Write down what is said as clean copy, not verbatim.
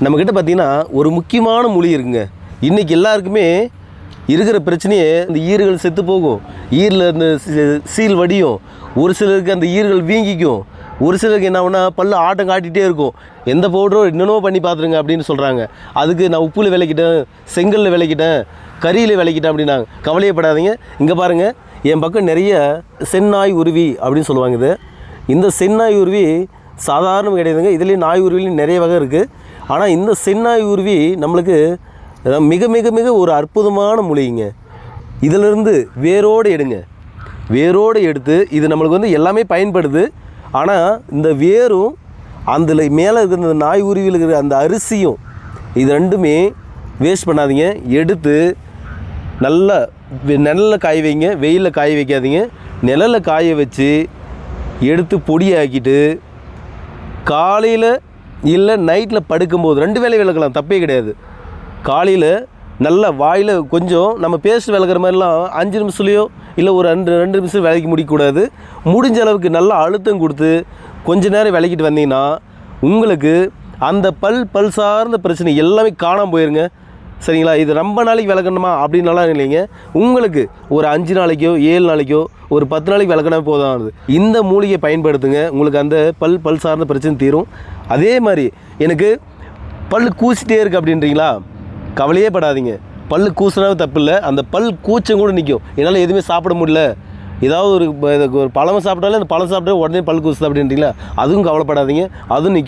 நம்மக்கிட்ட பார்த்திங்கன்னா ஒரு முக்கியமான மூலிகை இருக்குங்க. இன்றைக்கி எல்லாருக்குமே இருக்கிற பிரச்சனையே இந்த ஈறுகள் செத்து போகும், ஈரில் இந்த சீல் வடியும், ஒரு சிலருக்கு அந்த ஈறுகள் வீங்கிக்கும், ஒரு சிலருக்கு என்ன ஆகுனா பல்லு ஆட்டம் காட்டிகிட்டே இருக்கும். எந்த பவுடரோ என்னென்னோ பண்ணி பார்த்துருங்க அப்படின்னு சொல்கிறாங்க. அதுக்கு நான் உப்புல விளக்கிட்டேன், செங்கல்ல விளக்கிட்டேன், கறியில் விளக்கிட்டேன் அப்படின்னாங்க. கவலையப்படாதீங்க. இங்கே பாருங்கள், என் பக்கம் நிறைய செந்நாய் உருவி அப்படின்னு சொல்லுவாங்க. இது இந்த செந்நாய் உருவி சாதாரணம் கிடையாதுங்க. இதுலேயும் நாய் உருவிலையும் நிறைய வகை இருக்குது. ஆனால் இந்த செந்நாய் உருவி நம்மளுக்கு மிக மிக மிக ஒரு அற்புதமான மூலிகைங்க. இதிலிருந்து வேரோடு எடுங்க, வேரோடு எடுத்து இது நம்மளுக்கு வந்து எல்லாமே பயன்படுது. ஆனால் இந்த வேரும் அதில் மேலே இருக்கிற இந்த நாய் உருவியில் இருக்கிற அந்த அரிசியும் இது ரெண்டுமே வேஸ்ட் பண்ணாதீங்க. எடுத்து நல்லா நிழலில் காய வைங்க, வெயிலில் காய வைக்காதீங்க. நிழலில் காய வச்சு எடுத்து பொடியாக்கிட்டு காலையில் இல்லை நைட்டில் படுக்கும்போது 2 வேளை விளக்கலாம், தப்பே கிடையாது. காலையில் நல்லா வாயில் கொஞ்சம் நம்ம பேஸ்ட் விளக்குற மாதிரிலாம் 5 நிமிஷத்துலையோ இல்லை ஒரு 2 நிமிஷம் விளக்கி முடிக்கக்கூடாது. முடிஞ்ச அளவுக்கு நல்லா அழுத்தம் கொடுத்து கொஞ்ச நேரம் விளக்கிட்டு வந்தீங்கன்னா உங்களுக்கு அந்த பல் சார்ந்த பிரச்சனை எல்லாமே காணாமல் போயிருங்க. சரிங்களா? இது ரொம்ப நாளைக்கு விளக்கணுமா அப்படின்னாலாம் இல்லைங்க. உங்களுக்கு ஒரு 5 நாளைக்கோ 7 நாளைக்கோ ஒரு 10 நாளைக்கு விளக்கினா போதாது. இந்த மூலிகையை பயன்படுத்துங்க, உங்களுக்கு அந்த பல் சார்ந்த பிரச்சனை தீரும். அதே மாதிரி எனக்கு பல் கூசிட்டே இருக்குது அப்படின்றீங்களா, கவலையே படாதீங்க. பல் கூசினாலும் தப்பு இல்லை, அந்த பல் கூச்சம் கூட நிற்கும். என்னால் எதுவுமே சாப்பிட முடியல, ஏதாவது ஒரு பழம் சாப்பிட்டாலும் அந்த பழம் சாப்பிட்டா உடனே பல் கூசுது அப்படின்றீங்களா, அதுவும் கவலைப்படாதீங்க, அதுவும் நிற்கும்.